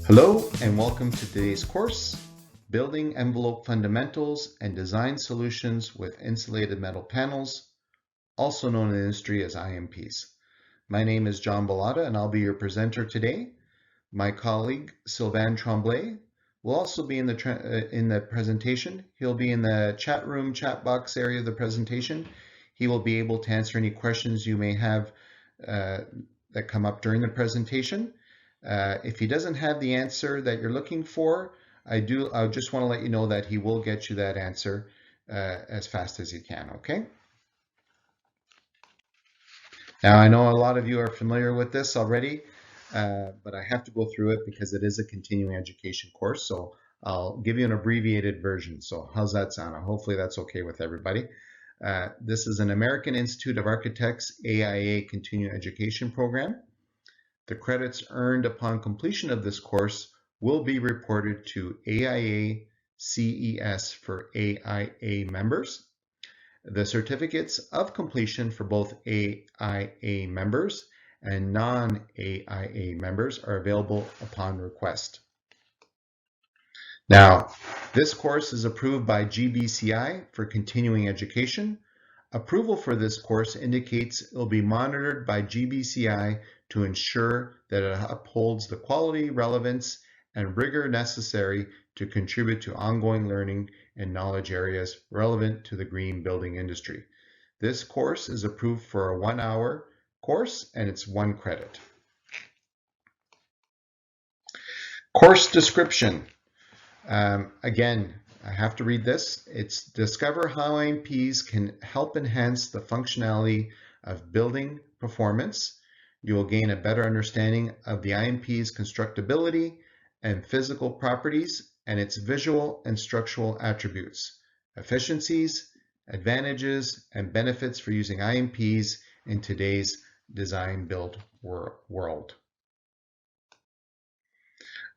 Hello and welcome to today's course, Building Envelope Fundamentals and Design Solutions with Insulated Metal Panels, also known in the industry as IMPs. My name is John Bellotta and I'll be your presenter today. My colleague Sylvain Tremblay will also be in the presentation. He'll be in the chat room, chat box area of the presentation. He will be able to answer any questions you may have that come up during the presentation. If he doesn't have the answer that you're looking for, I just want to let you know that he will get you that answer as fast as he can, okay? Now, I know a lot of you are familiar with this already, but I have to go through it because it is a continuing education course, so I'll give you an abbreviated version. So how's that sound? Hopefully that's okay with everybody. This is an American Institute of Architects AIA continuing education program. The credits earned upon completion of this course will be reported to AIA CES for AIA members. The certificates of completion for both AIA members and non-AIA members are available upon request. Now, this course is approved by GBCI for continuing education. Approval for this course indicates it will be monitored by GBCI to ensure that it upholds the quality, relevance, and rigor necessary to contribute to ongoing learning in knowledge areas relevant to the green building industry. This course is approved for a 1-hour course and it's 1 credit. Course description. Again, I have to read this. It's discover how IMPs can help enhance the functionality of building performance. You will gain a better understanding of the IMP's constructibility and physical properties and its visual and structural attributes, efficiencies, advantages, and benefits for using IMPs in today's design-build world.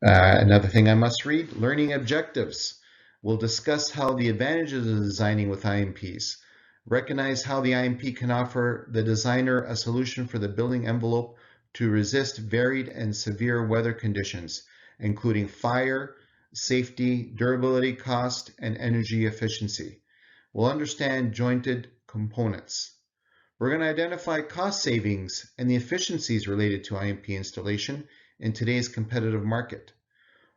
Another thing I must read, learning objectives. We'll discuss how the advantages of designing with IMPs. Recognize how the IMP can offer the designer a solution for the building envelope to resist varied and severe weather conditions, including fire, safety, durability, cost, and energy efficiency. We'll understand jointed components. We're going to identify cost savings and the efficiencies related to IMP installation in today's competitive market.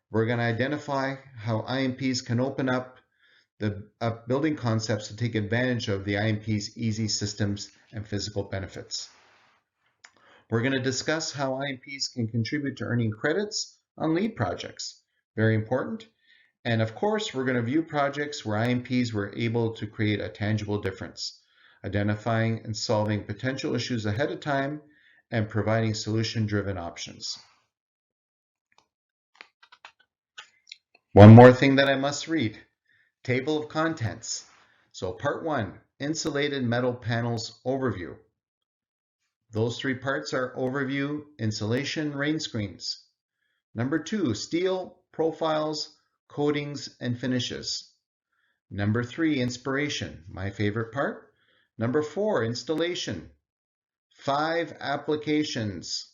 We're going to identify how IMPs can open up the building concepts to take advantage of the IMP's easy systems and physical benefits. We're going to discuss how IMPs can contribute to earning credits on LEED projects. Very important. And of course, we're going to view projects where IMPs were able to create a tangible difference, identifying and solving potential issues ahead of time and providing solution-driven options. One more thing that I must read. Table of contents. So part 1, insulated metal panels overview. Those 3 parts are overview, insulation, rain screens. Number 2, steel, profiles, coatings, and finishes. Number 3, inspiration, my favorite part. Number 4, installation. 5, applications.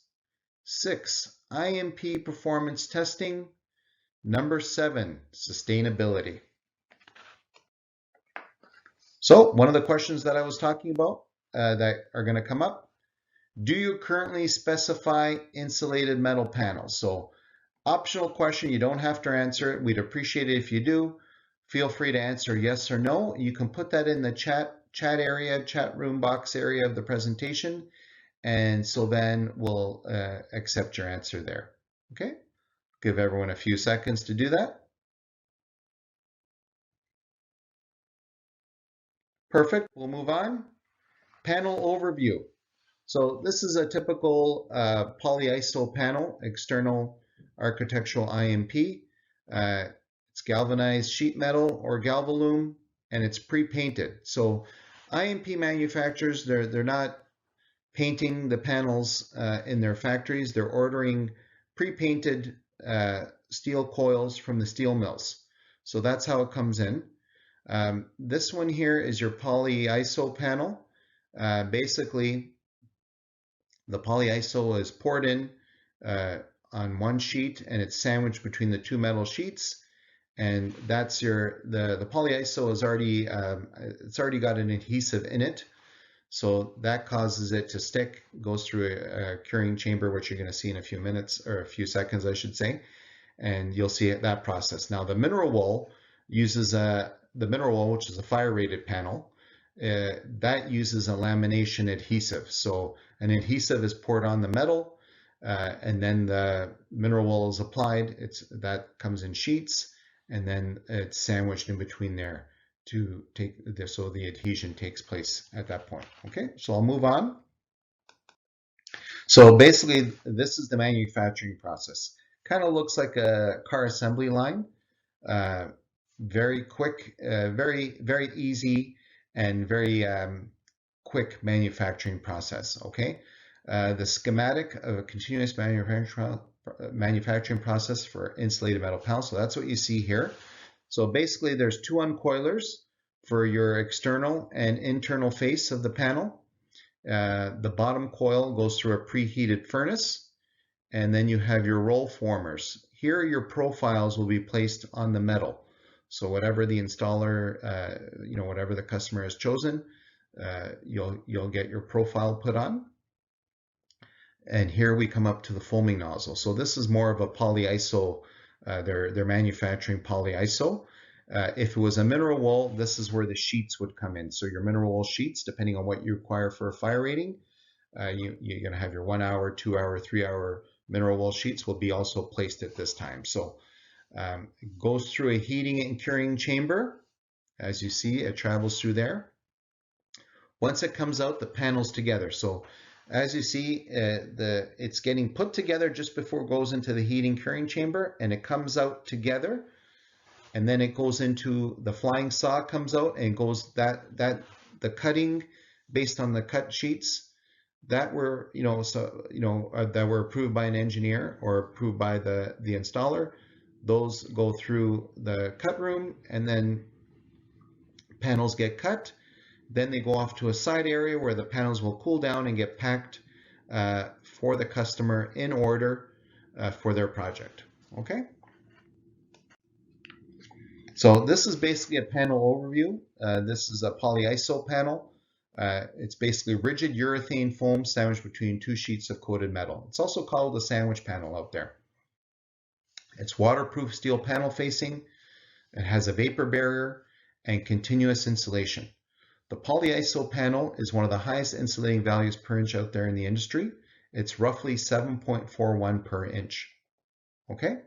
6, IMP Performance Testing. Number 7, sustainability. So one of the questions that I was talking about that are going to come up, do you currently specify insulated metal panels? So optional question, you don't have to answer it. We'd appreciate it if you do. Feel free to answer yes or no. You can put that in the chat area, chat room box area of the presentation, and Sylvain will accept your answer there. Okay? Give everyone a few seconds to do that. Perfect, we'll move on. Panel overview. So this is a typical polyiso panel, external architectural IMP. It's galvanized sheet metal or galvalume, and it's pre-painted. So IMP manufacturers, they're not painting the panels in their factories. They're ordering pre-painted steel coils from the steel mills. So that's how it comes in. This one here is your polyiso panel. Basically, The polyiso is poured in on one sheet, and it's sandwiched between the two metal sheets. And that's the polyiso is already it's already got an adhesive in it, so that causes it to stick. Goes through a curing chamber, which you're going to see in a few minutes, or a few seconds, I should say, and you'll see that process. Now the mineral wool uses the mineral wool, which is a fire rated panel. That uses a lamination adhesive. So an adhesive is poured on the metal, and then the mineral wool is applied. That comes in sheets, and then it's sandwiched in between there to take this, so the adhesion takes place at that point. Okay, so I'll move on. So basically, this is the manufacturing process. Kind of looks like a car assembly line. Very quick, very easy, and very quick manufacturing process. Okay, the schematic of a continuous manufacturing process for insulated metal panels. So that's what you see here. So basically, there's two uncoilers for your external and internal face of the panel. The bottom coil goes through a preheated furnace, and then you have your roll formers. Here, your profiles will be placed on the metal. So whatever the installer, whatever the customer has chosen, you'll get your profile put on. And here we come up to the foaming nozzle. So this is more of a polyiso. They're manufacturing polyiso. If it was a mineral wool, this is where the sheets would come in. So your mineral wool sheets, depending on what you require for a fire rating, you're going to have your 1 hour, 2 hour, 3 hour mineral wool sheets will be also placed at this time. So it goes through a heating and curing chamber. As you see, it travels through there. Once it comes out, the panel's together. So as you see, it's getting put together just before it goes into the heating curing chamber, and it comes out together. And then it goes into the flying saw, comes out, and goes the cutting based on the cut sheets that were that were approved by an engineer or approved by the installer. Those go through the cut room, and then panels get cut. Then they go off to a side area where the panels will cool down and get packed for the customer in order for their project. Okay. So this is basically a panel overview. This is a polyiso panel. It's basically rigid urethane foam sandwiched between two sheets of coated metal. It's also called a sandwich panel out there. It's waterproof steel panel facing. It has a vapor barrier and continuous insulation. The polyiso panel is one of the highest insulating values per inch out there in the industry. It's roughly 7.41 per inch. Okay.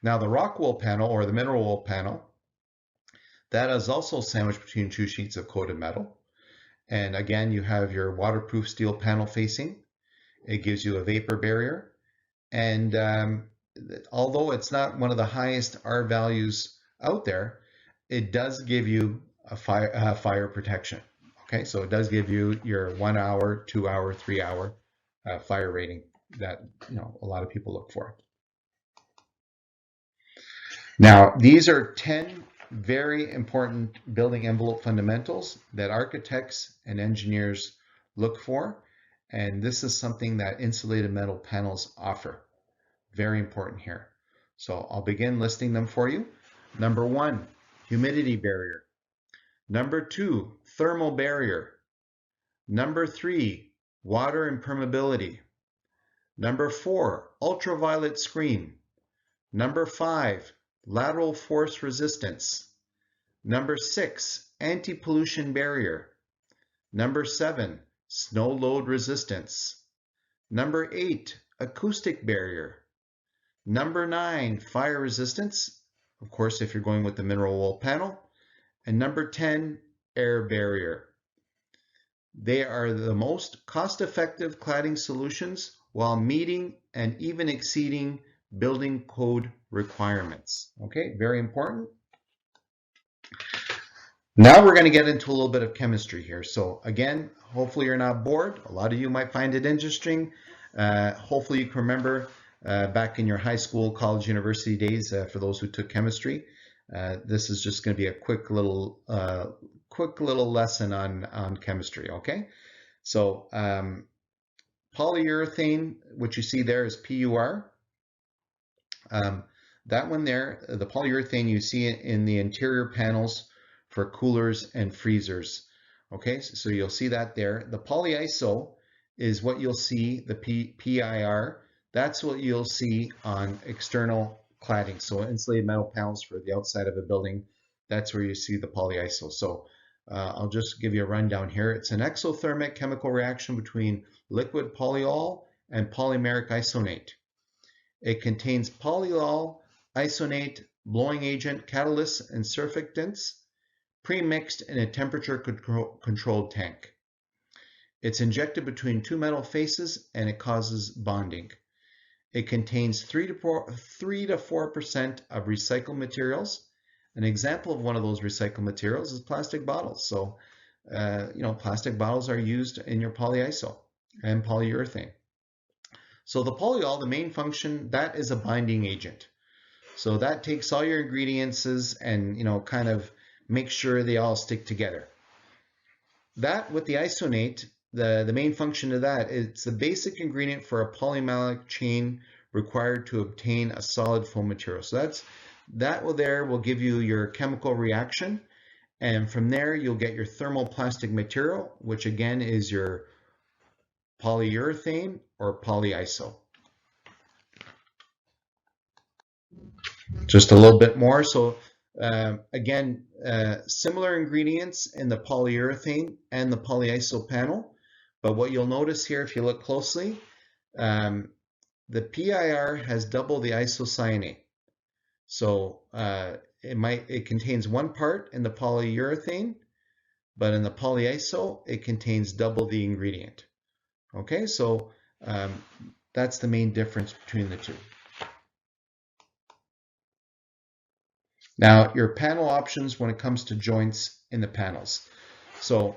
Now the rock wool panel, or the mineral wool panel, that is also sandwiched between two sheets of coated metal. And again, you have your waterproof steel panel facing. It gives you a vapor barrier. And although it's not one of the highest R values out there, it does give you a fire protection. Okay, so it does give you your 1 hour, 2 hour, 3 hour fire rating that a lot of people look for. Now, these are 10 very important building envelope fundamentals that architects and engineers look for, and this is something that insulated metal panels offer. Very important here. So I'll begin listing them for you. Number 1, humidity barrier. Number 2, thermal barrier. Number 3, water impermeability. Number 4, ultraviolet screen. Number 5, lateral force resistance. Number 6, anti-pollution barrier. Number 7, snow load resistance. Number 8, acoustic barrier. Number 9, fire resistance, of course if you're going with the mineral wool panel. And number 10, air barrier. They are the most cost-effective cladding solutions while meeting and even exceeding building code requirements. Okay, very important. Now we're going to get into a little bit of chemistry here. So again, hopefully you're not bored. A lot of you might find it interesting. Hopefully you can remember back in your high school, college, university days, for those who took chemistry. This is just going to be a quick little lesson on chemistry. Okay, so Polyurethane, which you see there is PUR. That one there, the polyurethane, you see it in the interior panels for coolers and freezers. Okay, so you'll see that there. The polyiso is what you'll see, the PIR. That's what you'll see on external cladding. So insulated metal panels for the outside of a building, that's where you see the polyiso. So I'll just give you a rundown here. It's an exothermic chemical reaction between liquid polyol and polymeric isonate. It contains polyol, isonate, blowing agent, catalysts, and surfactants pre-mixed in a temperature-controlled tank. It's injected between two metal faces and it causes bonding. It contains 3 to 4% of recycled materials. An example of one of those recycled materials is plastic bottles. So, plastic bottles are used in your polyiso and polyurethane. So the polyol, the main function, that is a binding agent. So that takes all your ingredients and, kind of makes sure they all stick together. That with the isonate, the main function of that, it's the basic ingredient for a polymeric chain required to obtain a solid foam material. So that will give you your chemical reaction. And from there, you'll get your thermoplastic material, which again is your polyurethane or polyiso. Just a little bit more. So again, similar ingredients in the polyurethane and the polyiso panel. But what you'll notice here, if you look closely, the PIR has double the isocyanate. So it contains one part in the polyurethane, but in the polyiso, it contains double the ingredient. Okay, so that's the main difference between the two. Now, your panel options when it comes to joints in the panels. So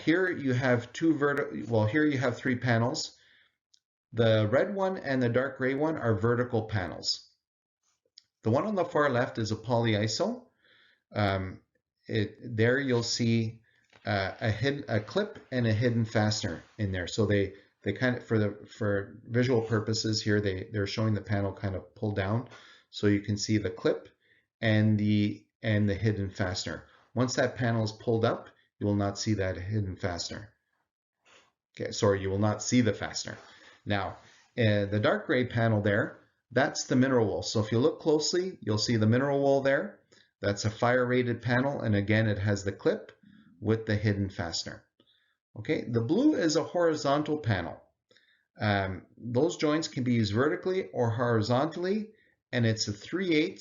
here you have here you have 3 panels. The red one and the dark gray one are vertical panels. The one on the far left is a polyiso. There you'll see a clip and a hidden fastener in there. So they kind of, for visual purposes here, they're showing the panel kind of pulled down, so you can see the clip and the hidden fastener. Once that panel is pulled up, you will not see that hidden fastener. Okay, sorry, you will not see the fastener. Now, the dark gray panel there, that's the mineral wool. So if you look closely, you'll see the mineral wool there. That's a fire-rated panel, and again, it has the clip with the hidden fastener. Okay, the blue is a horizontal panel. Those joints can be used vertically or horizontally, and it's a 3/8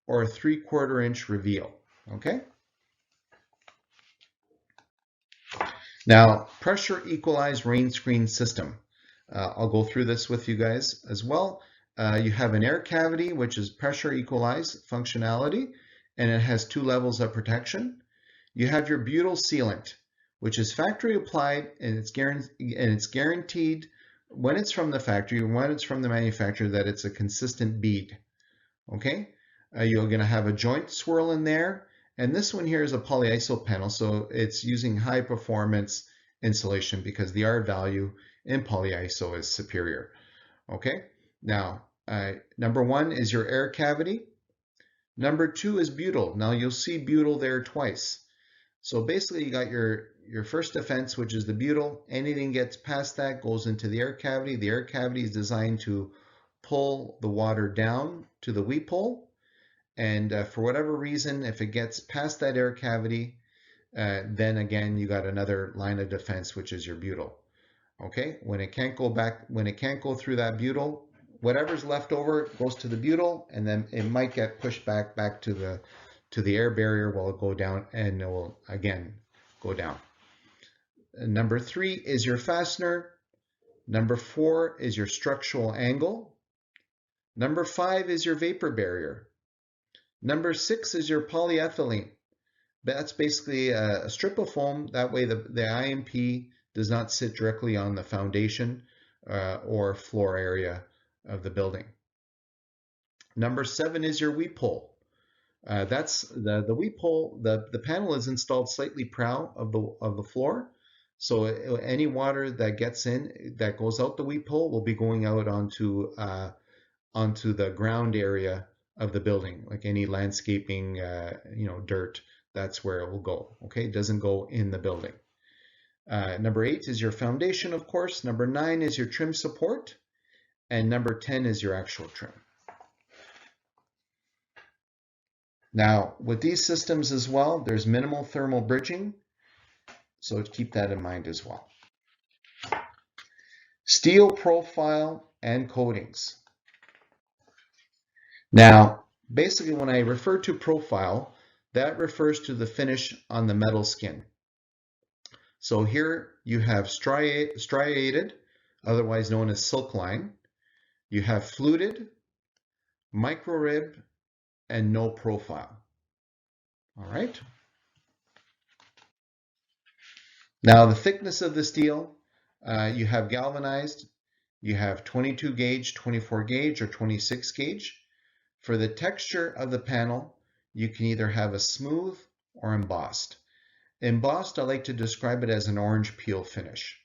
or a 3/4 inch reveal. Okay. Now, pressure equalized rain screen system. I'll go through this with you guys as well. You have an air cavity, which is pressure equalized functionality, and it has 2 levels of protection. You have your butyl sealant, which is factory applied, and it's guaranteed when it's from the factory, when it's from the manufacturer, that it's a consistent bead. Okay, you're going to have a joint swirl in there, and this one here is a polyiso panel, so it's using high performance insulation because the R value in polyiso is superior. Okay, now number 1 is your air cavity. Number 2 is butyl. Now you'll see butyl there twice. So basically you got your first defense, which is the butyl. Anything gets past that goes into the air cavity. The air cavity is designed to pull the water down to the weep hole. And for whatever reason, if it gets past that air cavity, then again, you got another line of defense, which is your butyl. Okay, when it can't go through that butyl, whatever's left over goes to the butyl, and then it might get pushed back to the air barrier while it go down, and it will again go down. And number 3 is your fastener. Number 4 is your structural angle. Number 5 is your vapor barrier. Number 6 is your polyethylene. That's basically a strip of foam. That way the IMP does not sit directly on the foundation or floor area of the building. Number 7 is your weep hole. That's the weep hole. The panel is installed slightly proud of the floor, So any water that gets in, that goes out the weep hole, will be going out onto the ground area of the building, like any landscaping, dirt. That's where it will go. Okay, it doesn't go in the building. Number 8 is your foundation, of course. Number 9 is your trim support, and number 10 is your actual trim. Now, with these systems as well, there's minimal thermal bridging, so keep that in mind as well. Steel profile and coatings. Now, basically when I refer to profile, that refers to the finish on the metal skin. So here you have striated, otherwise known as silk line. You have fluted, micro rib, and no profile. All right. Now the thickness of the steel, you have galvanized, you have 22 gauge, 24 gauge, or 26 gauge. For the texture of the panel, you can either have a smooth or embossed. Embossed, I like to describe it as an orange peel finish.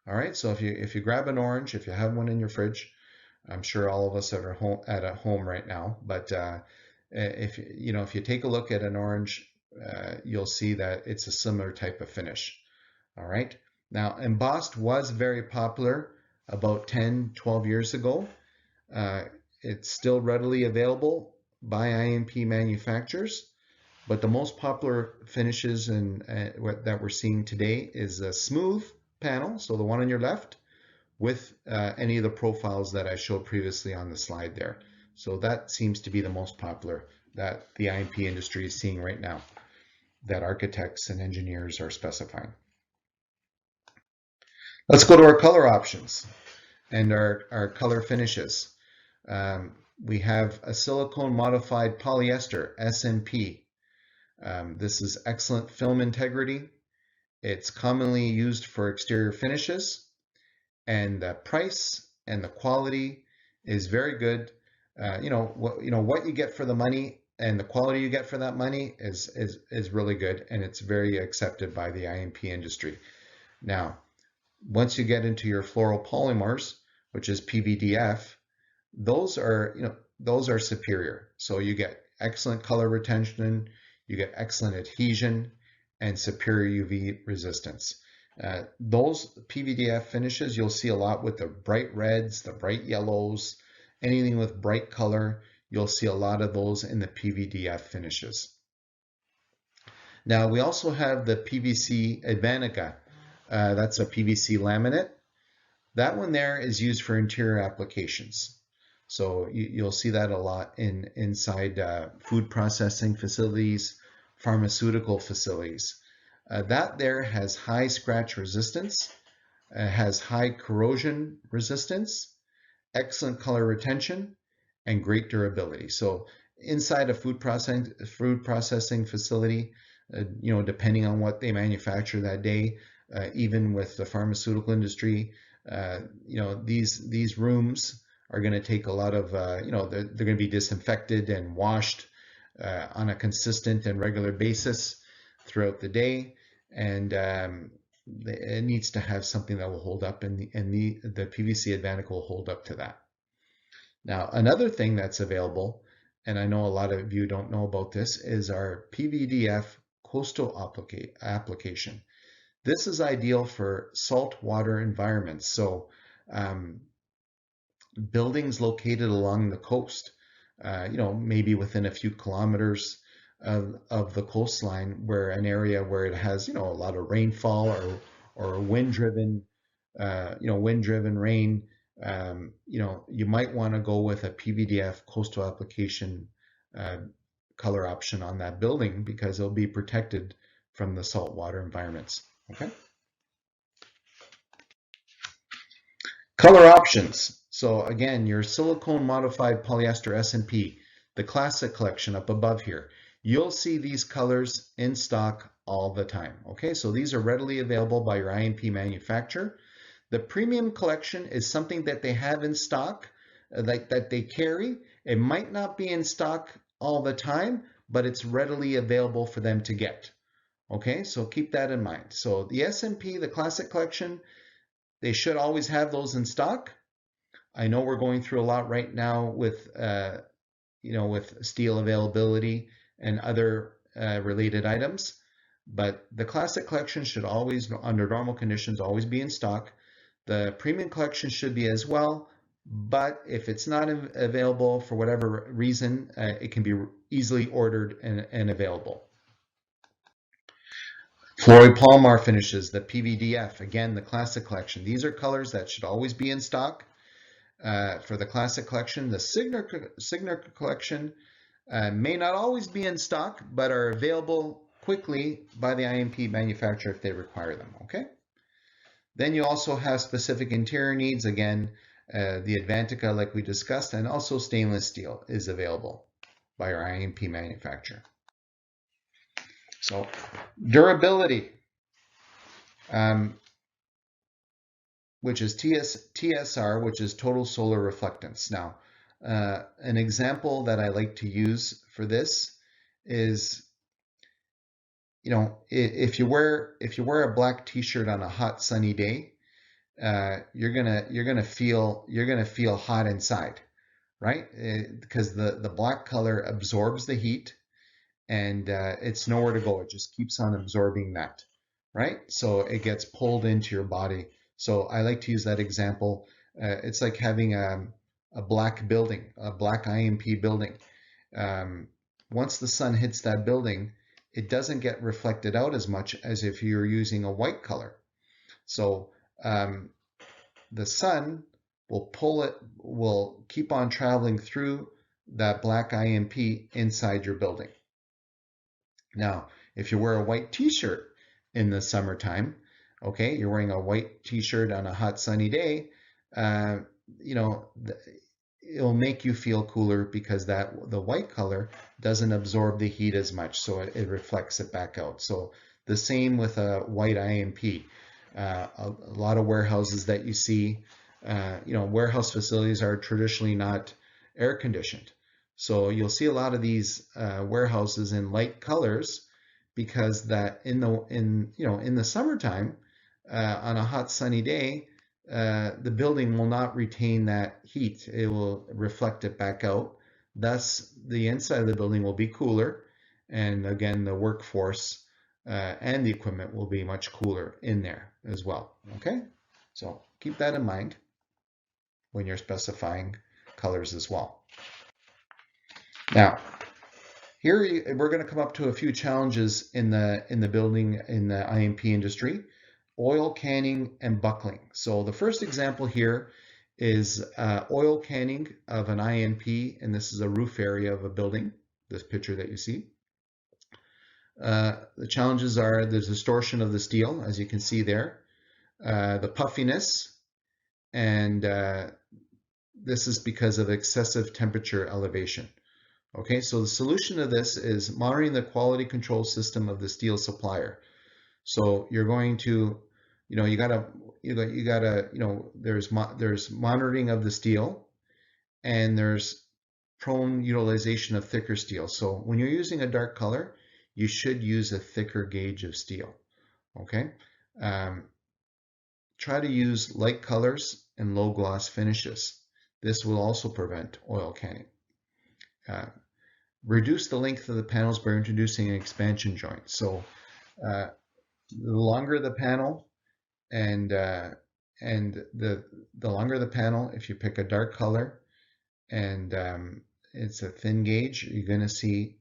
All right, so if you grab an orange, if you have one in your fridge, I'm sure all of us are at home right now, but if you take a look at an orange, you'll see that it's a similar type of finish. All right, now embossed was very popular about 10, 12 years ago. It's still readily available by IMP manufacturers, but the most popular finishes that we're seeing today is a smooth panel, so the one on your left, with any of the profiles that I showed previously on the slide there. So that seems to be the most popular that the IMP industry is seeing right now, that architects and engineers are specifying. Let's go to our color options and our color finishes. We have a silicone modified polyester, SMP. This is excellent film integrity. It's commonly used for exterior finishes, and the price and the quality is very good. What you get for the money and the quality you get for that money is really good, and it's very accepted by the IMP industry. Now, once you get into your fluoropolymers, which is PVDF, those are superior. So you get excellent color retention, you get excellent adhesion, and superior UV resistance. Those PVDF finishes you'll see a lot with the bright reds, the bright yellows, anything with bright color, you'll see a lot of those in the PVDF finishes. Now we also have the PVC Advanica. That's a PVC laminate. That one there is used for interior applications. So you'll see that a lot inside food processing facilities, pharmaceutical facilities. That there has high scratch resistance, has high corrosion resistance, excellent color retention, and great durability. So inside a food processing facility, depending on what they manufacture that day, even with the pharmaceutical industry, these rooms are going to take a lot of, they're going to be disinfected and washed on a consistent and regular basis throughout the day, and it needs to have something that will hold up, and the PVC Advanica will hold up to that. Now, another thing that's available, and I know a lot of you don't know about this, is our PVDF coastal application. This is ideal for saltwater environments. So buildings located along the coast, maybe within a few kilometers of the coastline, where an area where it has, a lot of rainfall or wind-driven rain, you might want to go with a PVDF coastal application color option on that building, because it'll be protected from the saltwater environments. Okay. Color options. So again, your silicone modified polyester SMP, the classic collection up above here. You'll see these colors in stock all the time. Okay, so these are readily available by your IMP manufacturer. The premium collection is something that they have in stock, that they carry. It might not be in stock all the time, but it's readily available for them to get. Okay, so keep that in mind. So the SMP, the Classic Collection, they should always have those in stock. I know we're going through a lot right now with with steel availability and other related items, but the Classic Collection should always, under normal conditions, always be in stock. The Premium Collection should be as well, but if it's not available for whatever reason, it can be easily ordered and available. Fluoropolymar finishes, the PVDF, again, the Classic Collection. These are colors that should always be in stock for the Classic Collection. The Signature Collection may not always be in stock, but are available quickly by the IMP manufacturer if they require them, okay? Then you also have specific interior needs. Again, the Advantica, like we discussed, and also stainless steel is available by our IMP manufacturer. So, durability, which is TSR, which is total solar reflectance. Now, an example that I like to use for this is, if you wear a black T-shirt on a hot sunny day, you're gonna feel hot inside, right? Because the black color absorbs the heat, and it's nowhere to go. It just keeps on absorbing that, right? So it gets pulled into your body. So I like to use that example. It's like having a black building, a black IMP building. Once the sun hits that building, it doesn't get reflected out as much as if you're using a white color. So the sun will keep on traveling through that black IMP inside your building. Now, if you wear a white t-shirt in the summertime, okay, you're wearing a white t-shirt on a hot sunny day, it'll make you feel cooler because the white color doesn't absorb the heat as much, so it reflects it back out. So the same with a white IMP. A lot of warehouses that you see, warehouse facilities are traditionally not air conditioned. So you'll see a lot of these warehouses in light colors because that in the summertime on a hot sunny day, the building will not retain that heat. It will reflect it back out. Thus, the inside of the building will be cooler, and again, the workforce and the equipment will be much cooler in there as well. Okay, so keep that in mind when you're specifying colors as well. Now, here we're going to come up to a few challenges in the building in the IMP industry: oil canning and buckling. So the first example here is oil canning of an IMP, and this is a roof area of a building, this picture that you see. The challenges are the distortion of the steel, as you can see there, the puffiness, and this is because of excessive temperature elevation. Okay, so the solution to this is monitoring the quality control system of the steel supplier. So you're going to, there's monitoring of the steel, and there's prone utilization of thicker steel. So when you're using a dark color, you should use a thicker gauge of steel. Okay, try to use light colors and low gloss finishes. This will also prevent oil canning. Reduce the length of the panels by introducing an expansion joint. So the longer the panel, and the longer the panel, if you pick a dark color and it's a thin gauge, you're going to see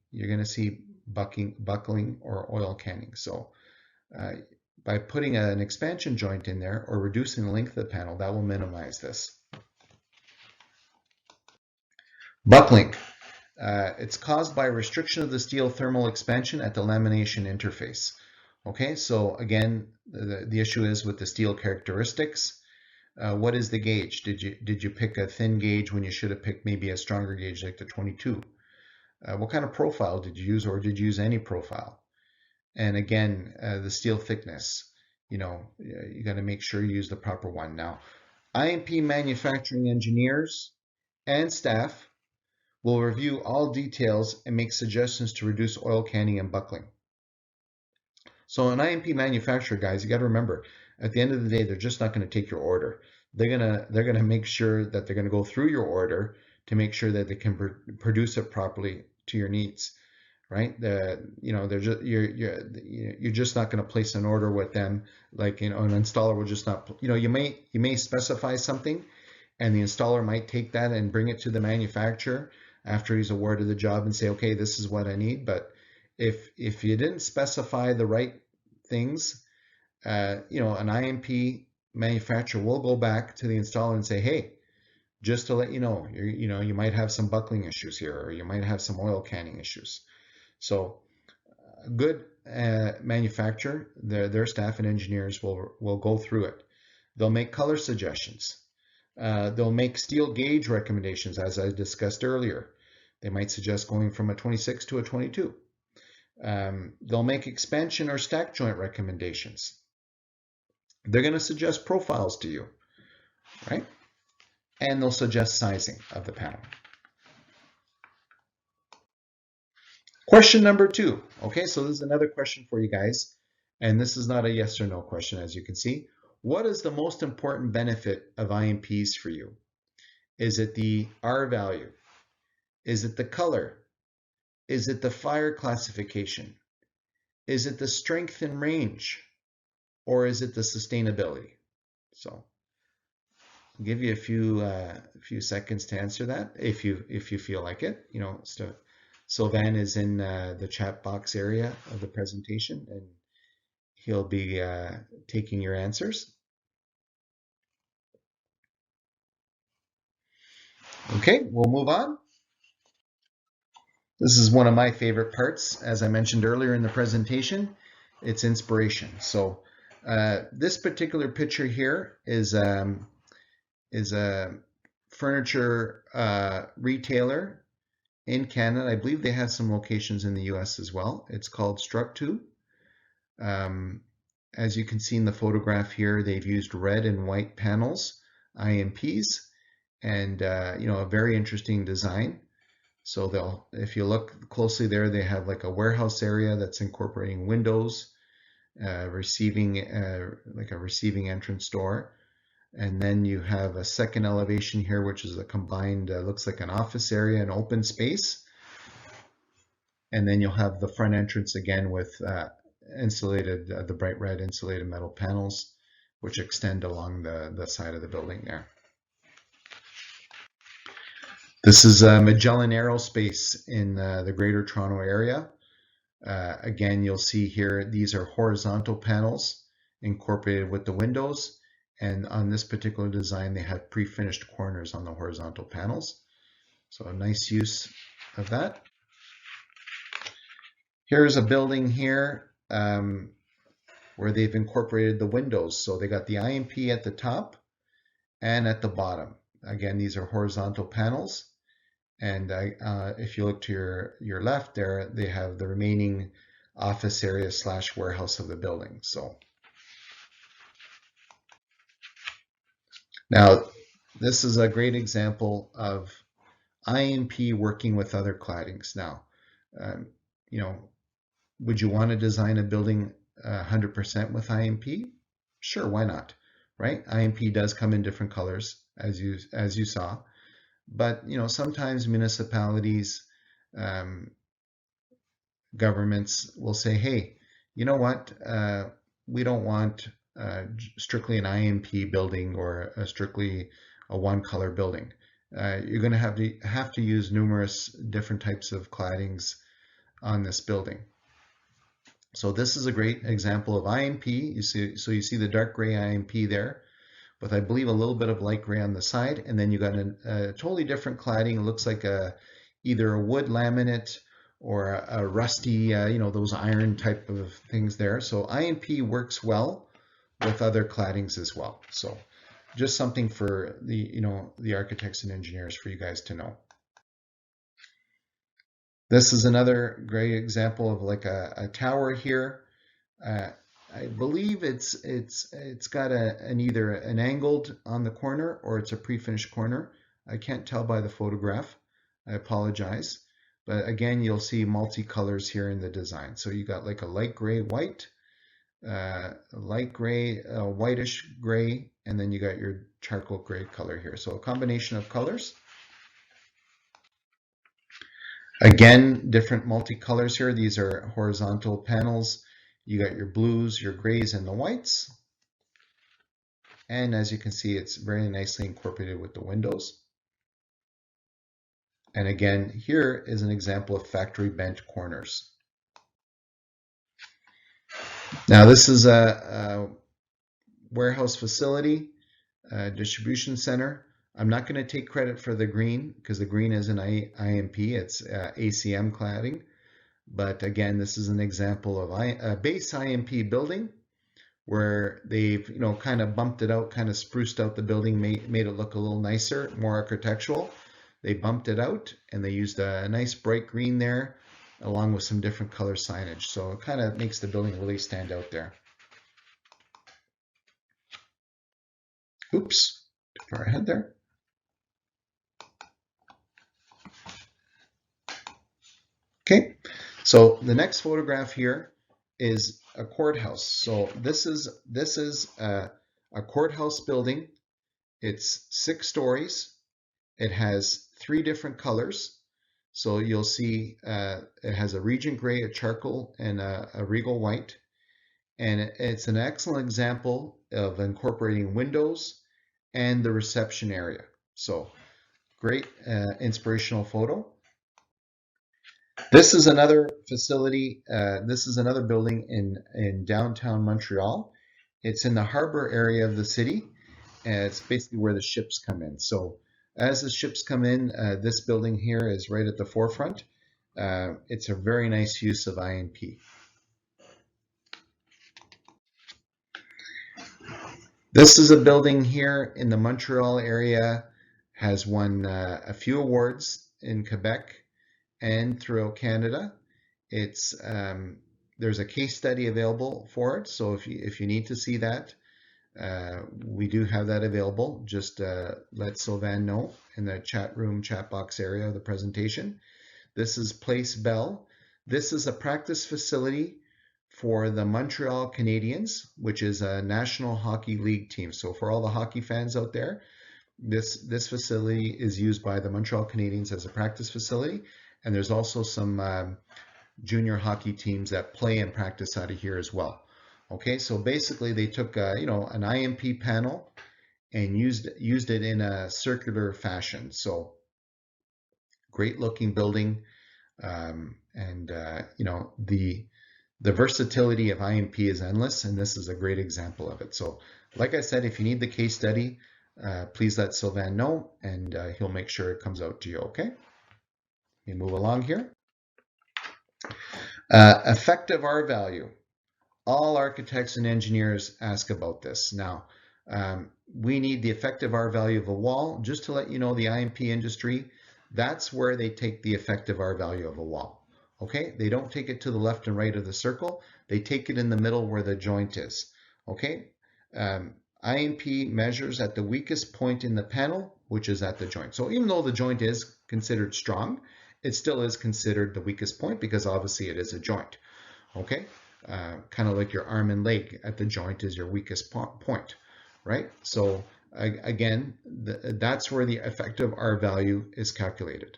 buckling or oil canning. So by putting an expansion joint in there or reducing the length of the panel, that will minimize this. Buckling. It's caused by restriction of the steel thermal expansion at the lamination interface. Okay, so again, the issue is with the steel characteristics. What is the gauge? Did you pick a thin gauge when you should have picked maybe a stronger gauge like the 22? What kind of profile did you use, or did you use any profile? And again, the steel thickness. You got to make sure you use the proper one. Now, IMP manufacturing engineers and staff will review all details and make suggestions to reduce oil canning and buckling. So an IMP manufacturer, guys, you got to remember, at the end of the day, they're just not going to take your order. They're gonna make sure that they're gonna go through your order to make sure that they can produce it properly to your needs, right? They're just you're just not going to place an order with them, like, an installer will just not, you may specify something, and the installer might take that and bring it to the manufacturer after he's awarded the job and say, okay, this is what I need. But if you didn't specify the right things, an IMP manufacturer will go back to the installer and say, hey, just to let you know, you might have some buckling issues here, or you might have some oil canning issues. So a good manufacturer, their staff and engineers will go through it. They'll make color suggestions. They'll make steel gauge recommendations, as I discussed earlier. They might suggest going from a 26 to a 22. They'll make expansion or stack joint recommendations. They're going to suggest profiles to you, right? And they'll suggest sizing of the panel. Question number 2. Okay, so this is another question for you guys. And this is not a yes or no question, as you can see. What is the most important benefit of IMPs for you? Is it the R value? Is it the color? Is it the fire classification? Is it the strength and range? Or is it the sustainability? So I'll give you a few seconds to answer that if you feel like it. Sylvain is in the chat box area of the presentation, and he'll be taking your answers. Okay, we'll move on. This is one of my favorite parts, as I mentioned earlier in the presentation. It's inspiration. So this particular picture here is a furniture retailer in Canada. I believe they have some locations in the US as well. It's called Structured. As you can see in the photograph here, they've used red and white panels, IMPs, and a very interesting design. So if you look closely there, they have like a warehouse area that's incorporating windows, like a receiving entrance door. And then you have a second elevation here, which is a combined, looks like an office area, an open space. And then you'll have the front entrance again with insulated, the bright red insulated metal panels, which extend along the side of the building there. This is Magellan Aerospace in the Greater Toronto area. Again, you'll see here, these are horizontal panels incorporated with the windows. And on this particular design, they have pre-finished corners on the horizontal panels. So a nice use of that. Here's a building here where they've incorporated the windows. So they got the IMP at the top and at the bottom. Again, these are horizontal panels. And if you look to your left there, they have the remaining office area / warehouse of the building. So now this is a great example of IMP working with other claddings. Now, would you want to design a building 100% with IMP? Sure, why not, right? IMP does come in different colors, as you saw. But sometimes municipalities, governments will say, hey, you know what? We don't want strictly an IMP building or strictly a one-color building. You're going to have to use numerous different types of claddings on this building. So this is a great example of IMP. You see the dark gray IMP there, with I believe a little bit of light gray on the side, and then you got a totally different cladding. It looks like either a wood laminate or a rusty, those iron type of things there. So IMP works well with other claddings as well. So just something for the architects and engineers for you guys to know. This is another great example of like a tower here. I believe it's got either an angled on the corner or it's a pre-finished corner. I can't tell by the photograph. I apologize. But again, you'll see multicolors here in the design. So you got like a light gray white, light gray, whitish gray, and then you got your charcoal gray color here. So a combination of colors. Again, different multicolors here. These are horizontal panels. You got your blues, your grays, and the whites. And as you can see, it's very nicely incorporated with the windows. And again, here is an example of factory bent corners. Now this is a warehouse facility, distribution center. I'm not going to take credit for the green because the green is an IMP. It's ACM cladding. But again, this is an example of a base IMP building where they've kind of bumped it out, kind of spruced out the building, made it look a little nicer, more architectural. They bumped it out and they used a nice bright green there along with some different color signage. So it kind of makes the building really stand out there. Oops, too far ahead there. Okay, so the next photograph here is a courthouse. So this is a courthouse building. It's 6 stories. It has 3 different colors. So you'll see it has a Regent Gray, a charcoal, and a Regal White. And it's an excellent example of incorporating windows and the reception area. So great inspirational photo. This is another facility. This is another building in downtown Montreal. It's in the harbor area of the city. And it's basically where the ships come in. So as the ships come in, this building here is right at the forefront. It's a very nice use of IMP. This is a building here in the Montreal area, has won a few awards in Quebec and throughout Canada. It's there's a case study available for it, so if you need to see that, we do have that available. Just let Sylvain know in the chat room, chat box area of the presentation. This is Place Bell. This is a practice facility for the Montreal Canadiens, which is a National Hockey League team. So for all the hockey fans out there, this facility is used by the Montreal Canadiens as a practice facility. And there's also some junior hockey teams that play and practice out of here as well. Okay, so basically they took an IMP panel and used it in a circular fashion. So great looking building, and the versatility of IMP is endless, and this is a great example of it. So like I said, if you need the case study, please let Sylvain know, and he'll make sure it comes out to you. Okay, we move along here. Effective R value. All architects and engineers ask about this. Now, we need the effective R value of a wall. Just to let you know, the IMP industry, that's where they take the effective R value of a wall. Okay, they don't take it to the left and right of the circle. They take it in the middle where the joint is. Okay, IMP measures at the weakest point in the panel, which is at the joint. So even though the joint is considered strong, it still is considered the weakest point because obviously it is a joint. Okay. Kind of like your arm and leg at the joint is your weakest point, right? So again, that's where the effective R value is calculated.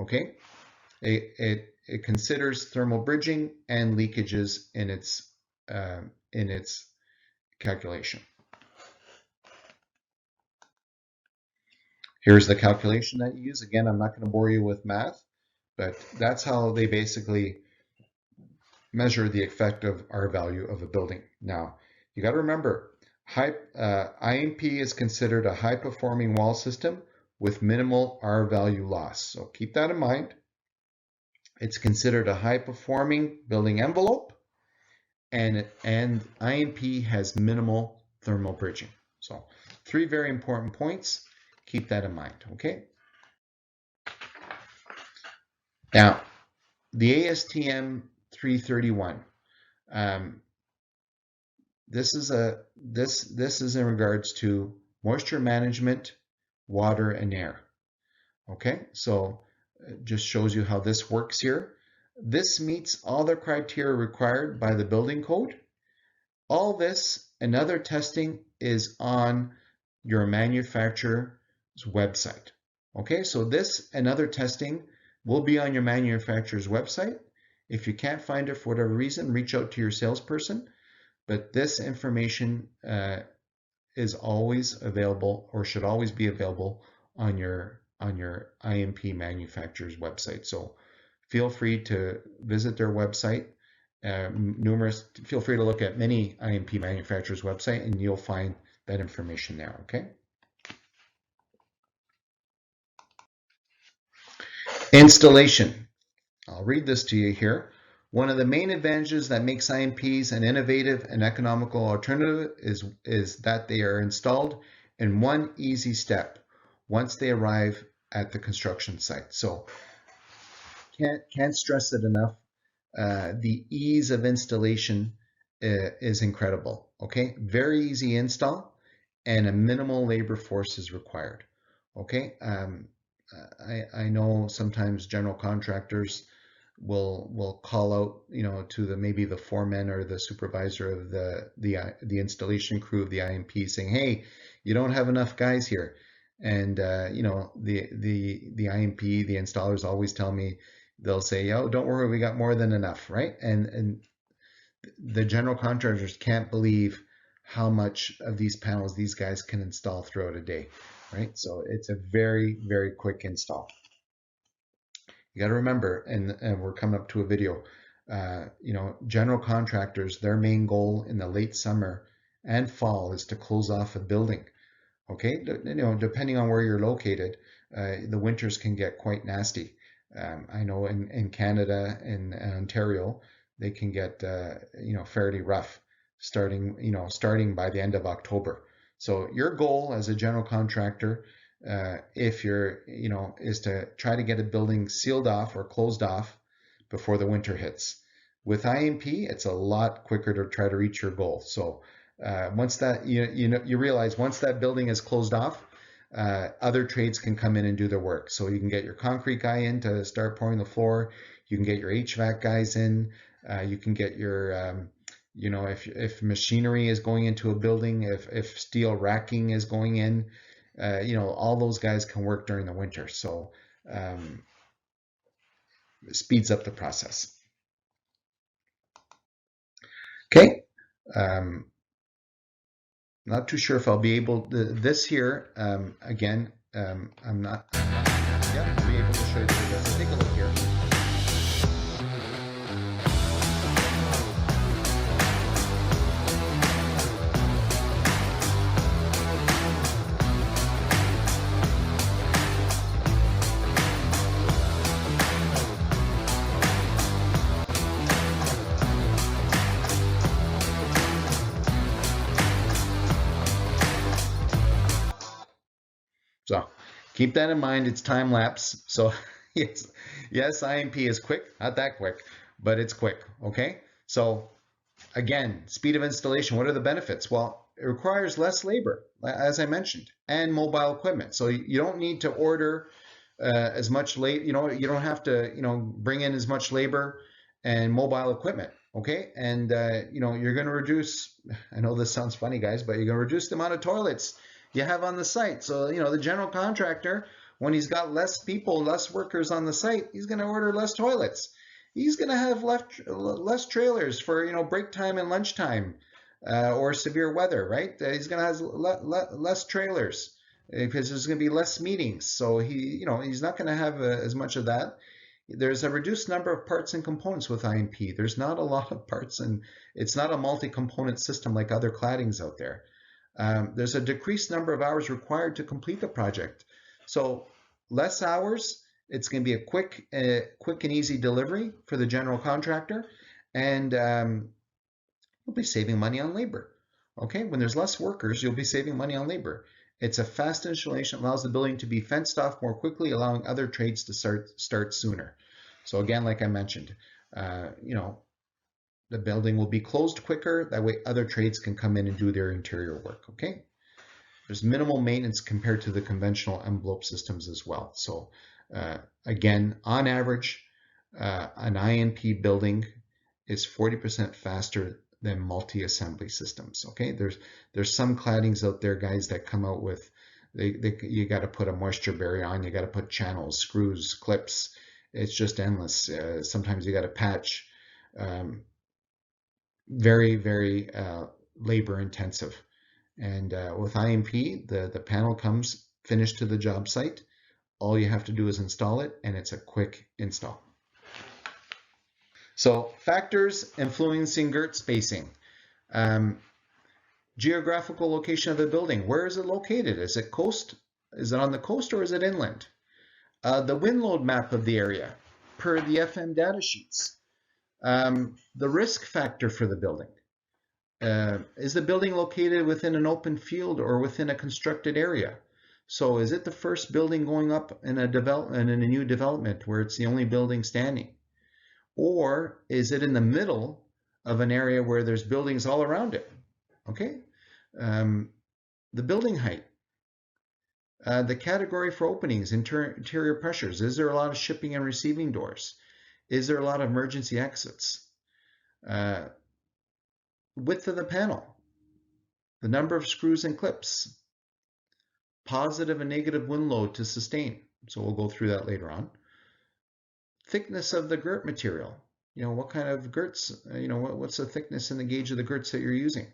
Okay, it considers thermal bridging and leakages in its calculation. Here's the calculation that you use. Again, I'm not going to bore you with math, but that's how they basically measure the effective R value of a building. Now, you got to remember, IMP is considered a high-performing wall system with minimal R value loss. So keep that in mind. It's considered a high-performing building envelope, and IMP has minimal thermal bridging. So 3 very important points. Keep that in mind, okay? Now, the ASTM 331. This is in regards to moisture management, water, and air. Okay, so it just shows you how this works here. This meets all the criteria required by the building code. All this and other testing is on your manufacturer's website. Okay, so this and other testing will be on your manufacturer's website. If you can't find it for whatever reason, reach out to your salesperson. But this information is always available, or should always be available, on your IMP manufacturer's website. So feel free to visit their website. Feel free to look at many IMP manufacturers' website, and you'll find that information there. Okay. Installation. I'll read this to you here. One of the main advantages that makes IMPs an innovative and economical alternative is that they are installed in one easy step once they arrive at the construction site. So can't stress it enough. The ease of installation is incredible. Okay, very easy install, and a minimal labor force is required. Okay, I know sometimes general contractors will call out, to maybe the foreman or the supervisor of the installation crew of the IMP, saying, "Hey, you don't have enough guys here," and the IMP, the installers always tell me, they'll say, "Oh, don't worry, we got more than enough," right? And the general contractors can't believe how much of these panels these guys can install throughout a day, right? So it's a very, very quick install. You got to remember, and we're coming up to a video, general contractors, their main goal in the late summer and fall is to close off a building. Okay, depending on where you're located, the winters can get quite nasty. I know in Canada and Ontario, they can get fairly rough starting by the end of October. So your goal as a general contractor, if is to try to get a building sealed off or closed off before the winter hits. With IMP, it's a lot quicker to try to reach your goal. So once that you realize once that building is closed off, other trades can come in and do their work. So you can get your concrete guy in to start pouring the floor. You can get your HVAC guys in. You can get your if machinery is going into a building, if steel racking is going in, all those guys can work during the winter. So it speeds up the process. Okay. Not too sure if I'll be able to, this here, again, I'm not yet be able to show you this. So take a look here. So keep that in mind. It's time lapse. So yes, IMP is quick, not that quick, but it's quick. Okay. So again, speed of installation. What are the benefits? Well, it requires less labor, as I mentioned, and mobile equipment. So you don't need to order as much labor. You don't have to bring in as much labor and mobile equipment. Okay. And you're going to reduce. I know this sounds funny, guys, but you're going to reduce the amount of toilets you have on the site. So, the general contractor, when he's got less people, less workers on the site, he's going to order less toilets. He's going to have less trailers for, break time and lunchtime or severe weather, right? He's going to have less trailers because there's going to be less meetings. So he's not going to have as much of that. There's a reduced number of parts and components with IMP. There's not a lot of parts, and it's not a multi-component system like other claddings out there. There's a decreased number of hours required to complete the project. So less hours, it's going to be a quick and easy delivery for the general contractor, and you'll be saving money on labor. Okay, when there's less workers, you'll be saving money on labor. It's a fast installation, allows the building to be fenced off more quickly, allowing other trades to start sooner. So again, like I mentioned, the building will be closed quicker. That way other trades can come in and do their interior work, okay? There's minimal maintenance compared to the conventional envelope systems as well. So again, on average, an IMP building is 40% faster than multi-assembly systems. Okay, there's some claddings out there, guys, that come out with you got to put a moisture barrier on, you got to put channels, screws, clips. It's just endless. Sometimes you got to patch. Very, very labor intensive. And with IMP, the panel comes finished to the job site. All you have to do is install it, and it's a quick install. So factors influencing girt spacing. Geographical location of the building. Where is it located? Is it coast? Is it on the coast or is it inland? The wind load map of the area per the FM data sheets. The risk factor for the building. Is the building located within an open field or within a constructed area? So is it the first building going up in a new development where it's the only building standing? Or is it in the middle of an area where there's buildings all around it? Okay. The building height. The category for openings, interior pressures. Is there a lot of shipping and receiving doors? Is there a lot of emergency exits? Width of the panel, the number of screws and clips, positive and negative wind load to sustain. So we'll go through that later on. Thickness of the girt material. What kind of girts, what's the thickness and the gauge of the girts that you're using?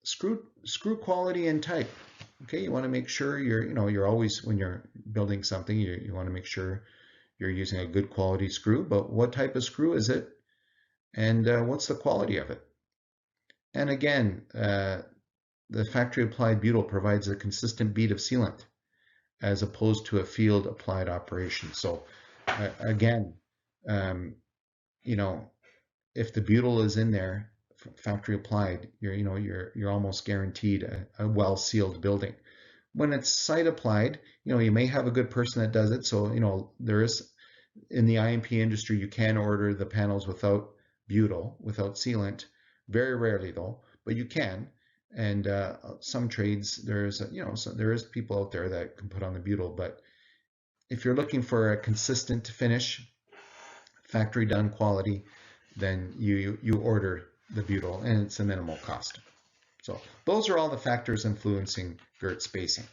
Screw quality and type. Okay, you want to make sure you're always, when you're building something, you want to make sure you're using a good quality screw, but what type of screw is it? And what's the quality of it? And again, the factory applied butyl provides a consistent bead of sealant as opposed to a field applied operation. So again, if the butyl is in there, factory applied, you're almost guaranteed a well sealed building. When it's site applied, you may have a good person that does it. So there is, in the IMP industry, you can order the panels without butyl, without sealant. Very rarely though, but you can. And some trades, there is people out there that can put on the butyl. But if you're looking for a consistent finish, factory done quality, then you order the butyl, and it's a minimal cost. So those are all the factors influencing girt spacing.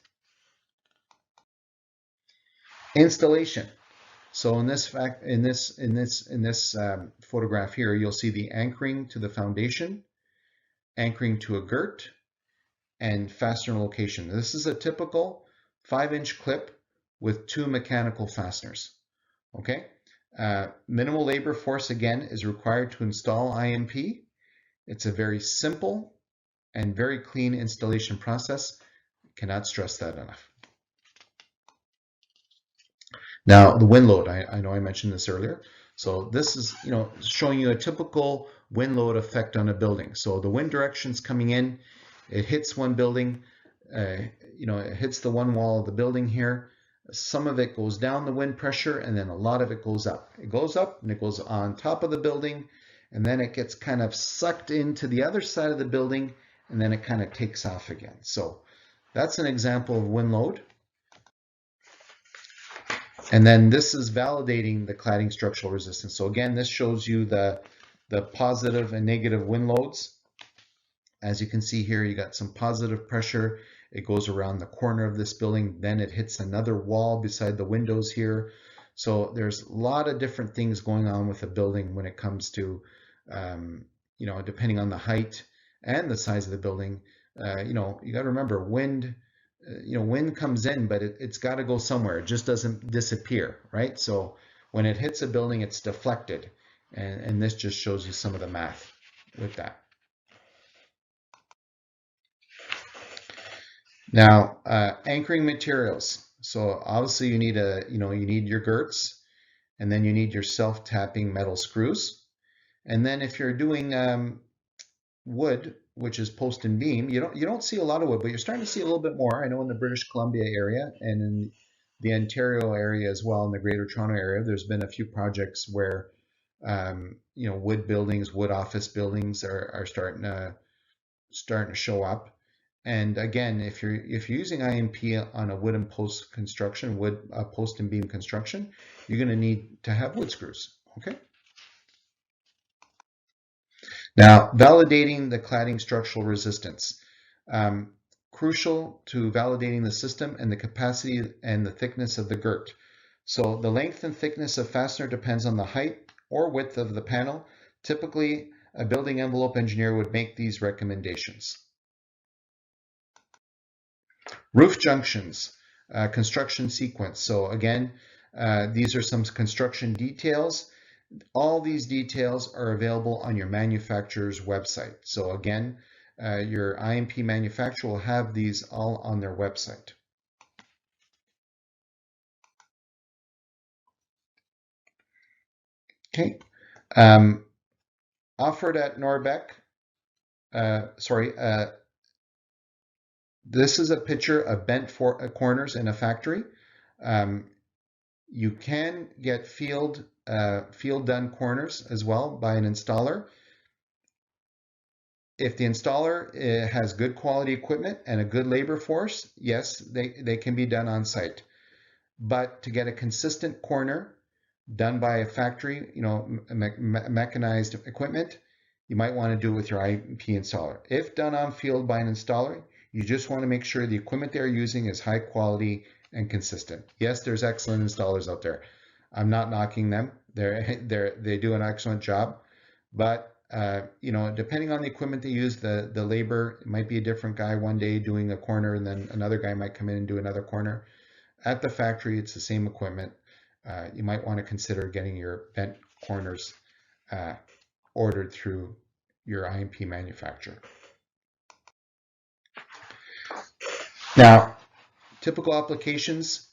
Installation. So in this photograph here, you'll see the anchoring to the foundation, anchoring to a girt, and fastener location. This is a typical 5-inch clip with 2 mechanical fasteners. Okay. Minimal labor force again is required to install IMP. It's a very simple and very clean installation process. Cannot stress that enough. Now, the wind load, I know I mentioned this earlier. So this is, showing you a typical wind load effect on a building. So the wind direction's coming in, it hits one building, it hits the one wall of the building here. Some of it goes down the wind pressure, and then a lot of it goes up. It goes up and it goes on top of the building, and then it gets kind of sucked into the other side of the building, and then it kind of takes off again. So that's an example of wind load. And then this is validating the cladding structural resistance. So again, this shows you the positive and negative wind loads. As you can see here, you got some positive pressure. It goes around the corner of this building, then it hits another wall beside the windows here. So there's a lot of different things going on with a building when it comes to, depending on the height and the size of the building. You got to remember, wind comes in, but it's got to go somewhere. It just doesn't disappear, right? So when it hits a building, it's deflected. And this just shows you some of the math with that. Now, anchoring materials. So obviously you need you need your girts, and then you need your self-tapping metal screws. And then if you're doing wood, which is post and beam, you don't see a lot of wood, but you're starting to see a little bit more. I know in the British Columbia area and in the Ontario area as well, in the Greater Toronto area, there's been a few projects where wood buildings, wood office buildings are starting to show up. And again, if you're using IMP on a wood and post construction, post and beam construction, you're going to need to have wood screws. Okay. Now, validating the cladding structural resistance. Crucial to validating the system and the capacity and the thickness of the girt. So the length and thickness of fastener depends on the height or width of the panel. Typically, a building envelope engineer would make these recommendations. Roof junctions, construction sequence. So again, these are some construction details. All these details are available on your manufacturer's website. So again, your IMP manufacturer will have these all on their website. Okay. Offered at Norbec, this is a picture of bent corners in a factory. You can get field done corners as well by an installer. If the installer has good quality equipment and a good labor force, yes, they can be done on site. But to get a consistent corner done by a factory, mechanized equipment, you might want to do it with your IMP installer. If done on field by an installer, you just want to make sure the equipment they're using is high quality and consistent. Yes, there's excellent installers out there. I'm not knocking them. They do an excellent job, but depending on the equipment they use, the labor, it might be a different guy one day doing a corner, and then another guy might come in and do another corner. At the factory, it's the same equipment. You might want to consider getting your bent corners ordered through your IMP manufacturer. Now, typical applications,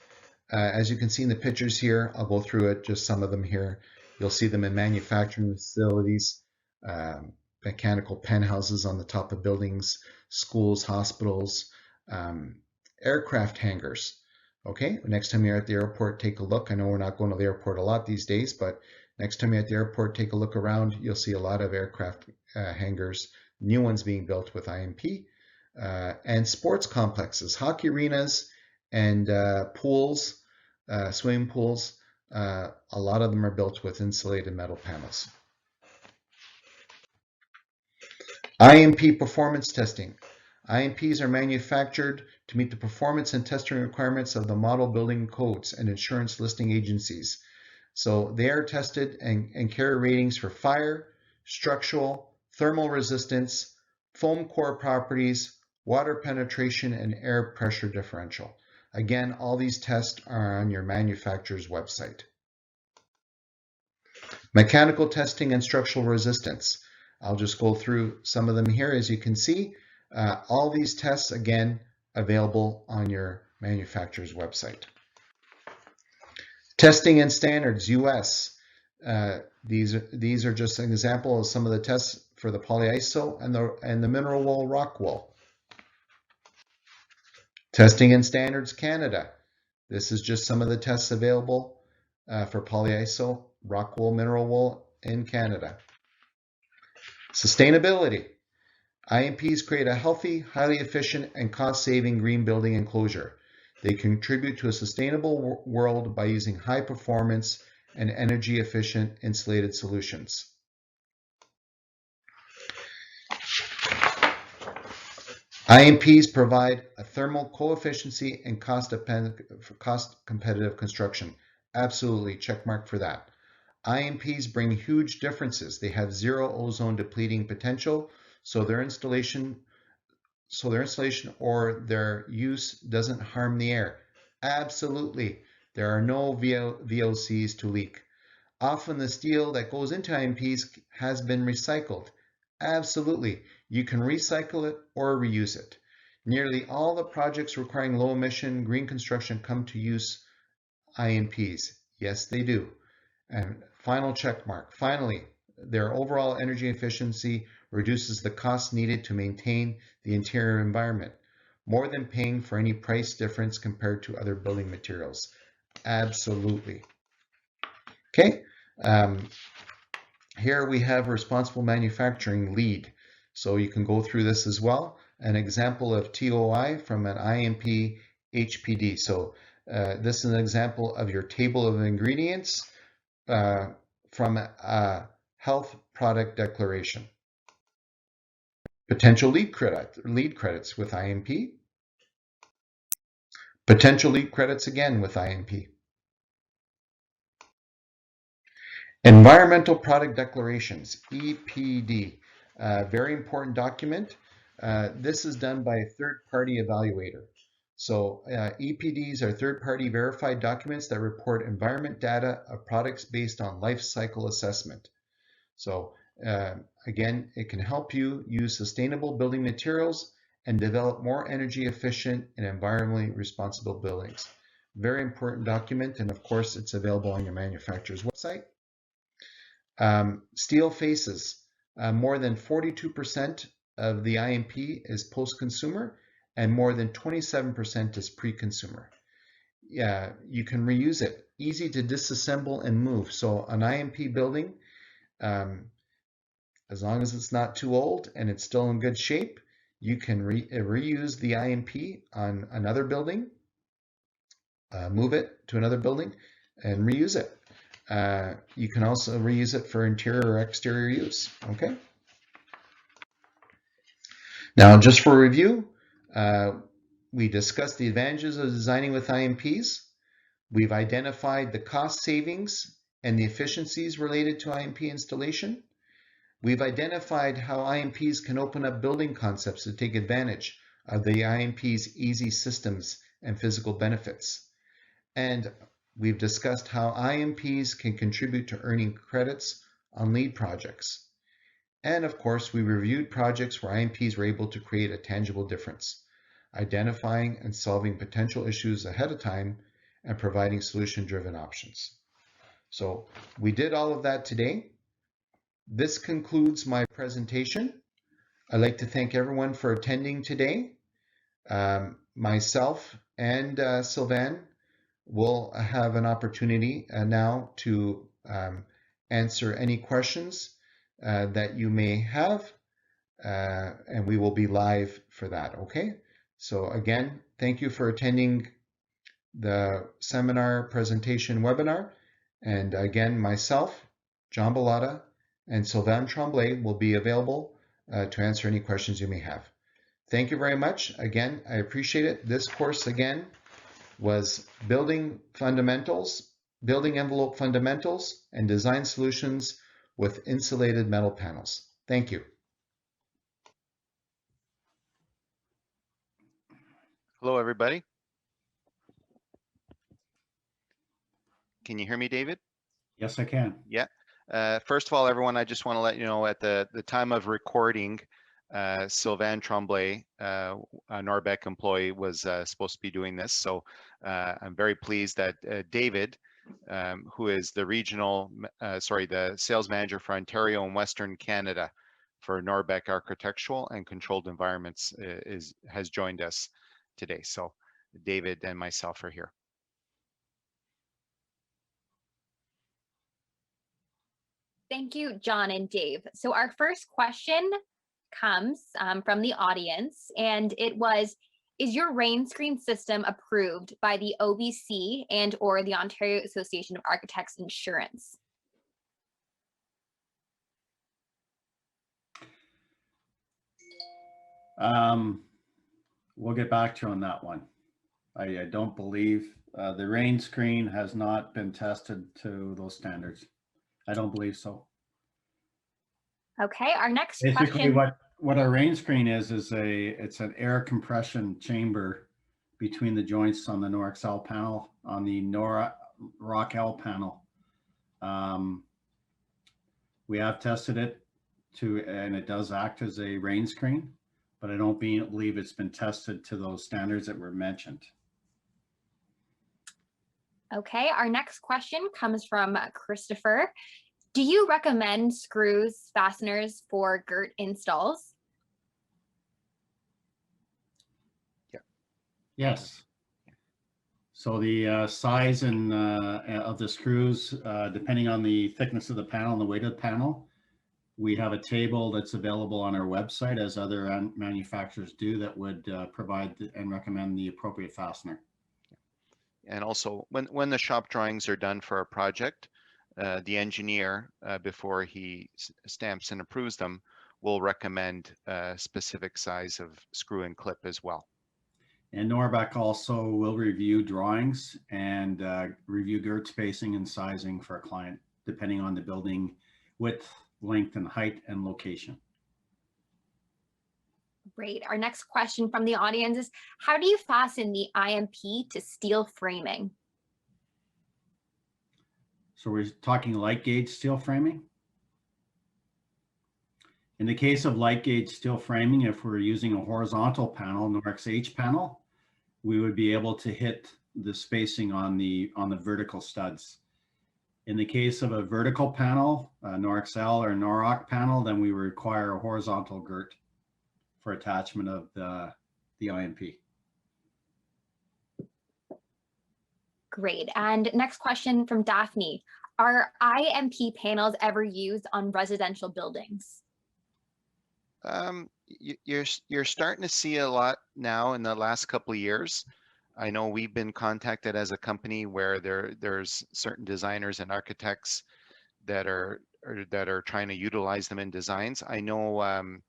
as you can see in the pictures here, I'll go through it, just some of them here. You'll see them in manufacturing facilities, mechanical penthouses on the top of buildings, schools, hospitals, aircraft hangars. Okay, next time you're at the airport, take a look. I know we're not going to the airport a lot these days, but next time you're at the airport, take a look around. You'll see a lot of aircraft hangars, new ones being built with IMP, and sports complexes, hockey arenas, and pools, swimming pools. A lot of them are built with insulated metal panels. IMP Performance Testing. IMPs are manufactured to meet the performance and testing requirements of the model building codes and insurance listing agencies. So they are tested and carry ratings for fire, structural, thermal resistance, foam core properties, water penetration, and air pressure differential. Again, all these tests are on your manufacturer's website. Mechanical testing and structural resistance. I'll just go through some of them here. As you can see, all these tests, again, available on your manufacturer's website. Testing and standards, US. These are just an example of some of the tests for the polyiso and the mineral wool rock wool. Testing and standards, Canada. This is just some of the tests available for polyiso, rock wool, mineral wool in Canada. Sustainability. IMPs create a healthy, highly efficient, and cost-saving green building enclosure. They contribute to a sustainable world by using high-performance and energy-efficient insulated solutions. IMPs provide a thermal coefficiency and cost-competitive construction. Absolutely, check mark for that. IMPs bring huge differences. They have zero ozone depleting potential, so their installation or their use doesn't harm the air. Absolutely, there are no VOCs to leak. Often the steel that goes into IMPs has been recycled. Absolutely, you can recycle it or reuse it. Nearly all the projects requiring low emission green construction come to use IMPs. Yes, they do. And final check mark. Finally, their overall energy efficiency reduces the cost needed to maintain the interior environment, more than paying for any price difference compared to other building materials. Absolutely. Okay, here we have responsible manufacturing lead. So you can go through this as well. An example of TOI from an IMP HPD. So this is an example of your table of ingredients from a health product declaration. Potential lead credits with IMP. Potential lead credits again with IMP. Environmental Product Declarations, EPD, very important document. This is done by a third-party evaluator. So EPDs are third-party verified documents that report environment data of products based on life cycle assessment. So again, it can help you use sustainable building materials and develop more energy efficient and environmentally responsible buildings. Very important document, and of course, it's available on your manufacturer's website. Steel faces, more than 42% of the IMP is post-consumer and more than 27% is pre-consumer. Yeah, you can reuse it. Easy to disassemble and move. So an IMP building, as long as it's not too old and it's still in good shape, you can reuse the IMP on another building, move it to another building and reuse it. You can also reuse it for interior or exterior use, okay? Now, just for review, we discussed the advantages of designing with IMPs. We've identified the cost savings and the efficiencies related to IMP installation. We've identified how IMPs can open up building concepts to take advantage of the IMP's easy systems and physical benefits. And we've discussed how IMPs can contribute to earning credits on lead projects. And of course, we reviewed projects where IMPs were able to create a tangible difference, identifying and solving potential issues ahead of time and providing solution-driven options. So we did all of that today. This concludes my presentation. I'd like to thank everyone for attending today. Myself and Sylvain will have an opportunity now to answer any questions that you may have, and we will be live for that, okay? So again, thank you for attending the seminar presentation webinar. And again, myself, John Bellotta, and Sylvain Tremblay will be available to answer any questions you may have. Thank you very much. Again, I appreciate it. This course, again, was Building Fundamentals, Building Envelope Fundamentals, and Design Solutions with Insulated Metal Panels. Thank you. Hello, everybody. Can you hear me, David? Yes, I can. Yeah. First of all, everyone, I just want to let you know at the time of recording, Sylvain Tremblay, a Norbec employee, was supposed to be doing this. So I'm very pleased that David, who is the the sales manager for Ontario and Western Canada for Norbec Architectural and Controlled Environments, has joined us today. So David and myself are here. Thank you, John and Dave. So our first question comes from the audience, and it was, is your rain screen system approved by the OBC and or the Ontario Association of Architects Insurance? We'll get back to you on that one. I don't believe the rain screen has not been tested to those standards. I don't believe so. Okay, our next Basically, question. what a rain screen is it's an air compression chamber between the joints on the Norx-L panel, on the Norrock-L panel. We have tested it and it does act as a rain screen, but I don't believe it's been tested to those standards that were mentioned. Okay, our next question comes from Christopher. Do you recommend screws, fasteners for Girt installs? Yeah. Yes. So the size and of the screws, depending on the thickness of the panel and the weight of the panel, we have a table that's available on our website, as other manufacturers do, that would provide and recommend the appropriate fastener. And also, when the shop drawings are done for a project, the engineer, before he stamps and approves them, we'll recommend a specific size of screw and clip as well. And Norbec also will review drawings and review girt spacing and sizing for a client, depending on the building width, length, and height and location. Great. Our next question from the audience is, how do you fasten the IMP to steel framing? So we're talking light gauge steel framing. In the case of light gauge steel framing, if we're using a horizontal panel, Norix H panel, we would be able to hit the spacing on the vertical studs. In the case of a vertical panel, Norix L or Norroc panel, then we require a horizontal girt for attachment of the IMP. Great. And next question from Daphne. Are IMP panels ever used on residential buildings? You're starting to see a lot now in the last couple of years. I know we've been contacted as a company where there's certain designers and architects that are trying to utilize them in designs. I know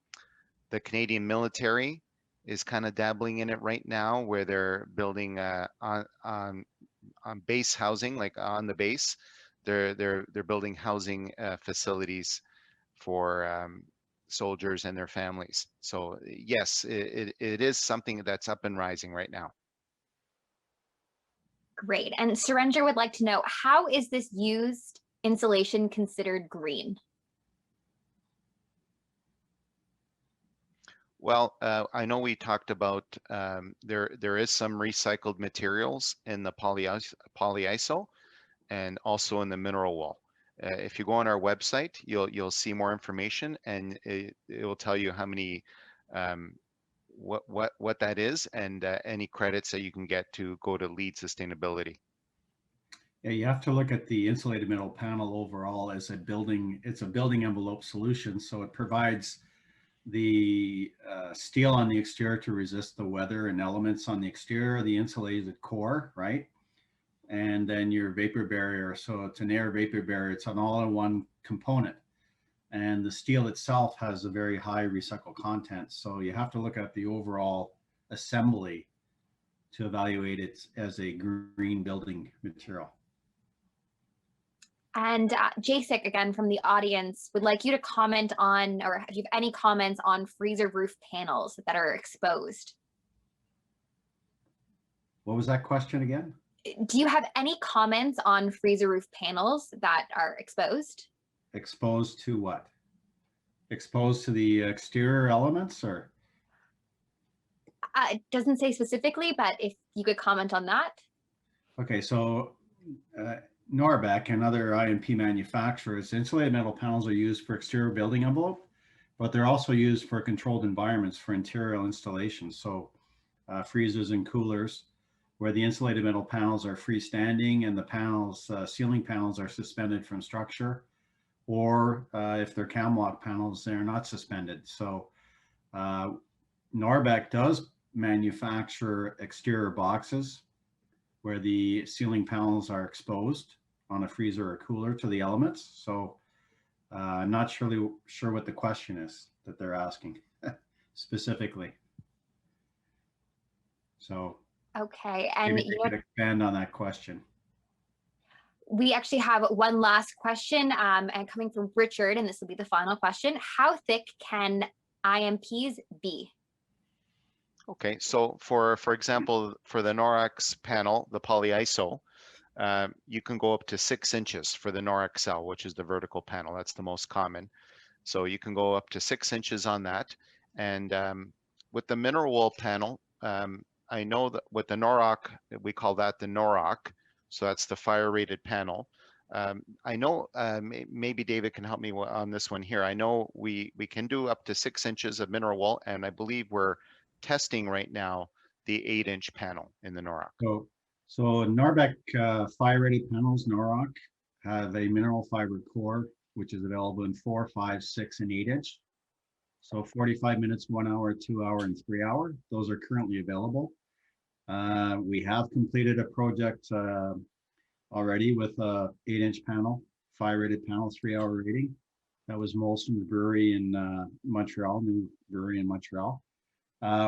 the Canadian military is kind of dabbling in it right now, where they're building on base housing, like on the base. They're building housing facilities for soldiers and their families. So yes, it is something that's up and rising right now. Great. And Surinder would like to know, how is this used insulation considered green? Well, I know we talked about there is some recycled materials in the polyiso and also in the mineral wool. If you go on our website, you'll see more information, and it will tell you how many what that is, and any credits that you can get to go to LEED sustainability. Yeah, you have to look at the insulated metal panel overall as a building. It's a building envelope solution, so it provides the steel on the exterior to resist the weather and elements on the exterior, the insulated core, right? And then your vapor barrier. So it's an air vapor barrier. It's an all-in-one component. And the steel itself has a very high recycled content. So you have to look at the overall assembly to evaluate it as a green building material. And Jacek, again, from the audience, would like you to comment on, or if you have any comments on freezer roof panels that are exposed. What was that question again? Do you have any comments on freezer roof panels that are exposed? Exposed to what? Exposed to the exterior elements, or? It doesn't say specifically, but if you could comment on that. Okay, so Norbec and other IMP manufacturers, insulated metal panels are used for exterior building envelope, but they're also used for controlled environments for interior installations. So freezers and coolers, where the insulated metal panels are freestanding and the panels, ceiling panels, are suspended from structure, or if they're camlock panels, they're not suspended. So Norbec does manufacture exterior boxes where the ceiling panels are exposed on a freezer or cooler to the elements. So I'm not sure what the question is that they're asking specifically. So okay, and maybe you could expand on that question. We actually have one last question, and coming from Richard, and this will be the final question. How thick can IMPs be? Okay, so for example, for the Norix panel, the polyiso, you can go up to 6 inches for the Norix L, which is the vertical panel. That's the most common. So you can go up to 6 inches on that. And with the mineral wool panel, I know that with the Norroc, we call that the Norroc. So that's the fire rated panel. I know maybe David can help me on this one here. I know we can do up to 6 inches of mineral wool, and I believe we're testing right now the 8-inch panel in the Norroc. So Norbec fire rated panels, Norroc, have a mineral fiber core, which is available in 4, 5, 6, and 8 inch. So 45 minutes, 1 hour, 2 hour, and 3 hour. Those are currently available. We have completed a project already with a 8-inch panel, fire rated panel, 3-hour rating. That was Molson's Brewery in Montreal, new brewery in Montreal.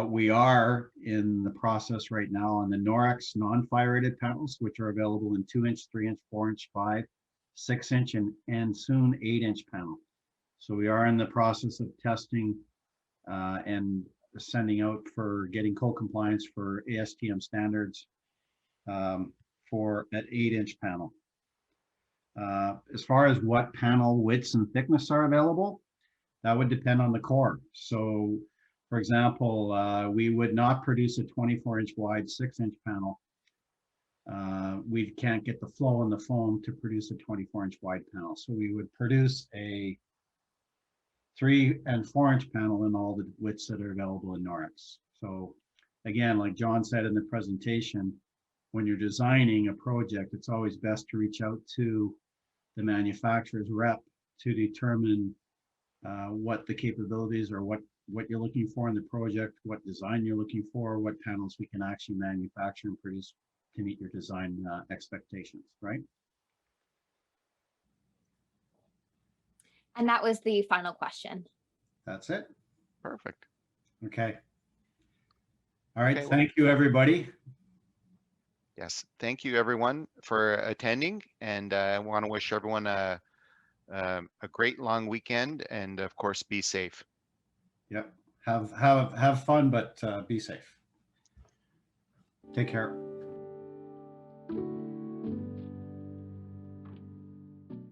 We are in the process right now on the Norec non-fire rated panels, which are available in 2-inch, 3-inch, 4-inch, 5, 6-inch, and soon 8-inch panel. So we are in the process of testing and sending out for getting code compliance for ASTM standards for at 8-inch panel. As far as what panel widths and thickness are available, that would depend on the core. So, for example, we would not produce a 24-inch wide 6-inch panel. We can't get the flow in the foam to produce a 24-inch wide panel. So we would produce a 3- and 4-inch panel in all the widths that are available in Norec. So again, like John said in the presentation, when you're designing a project, it's always best to reach out to the manufacturer's rep to determine what the capabilities or what you're looking for in the project, what design you're looking for, what panels we can actually manufacture and produce to meet your design expectations, right? And that was the final question. That's it. Perfect. Okay. All right. Okay, well, Thank you, everybody. yes, thank you everyone for attending, and I want to wish everyone a great long weekend, and of course, be safe. Yep. Have fun, but be safe. Take care.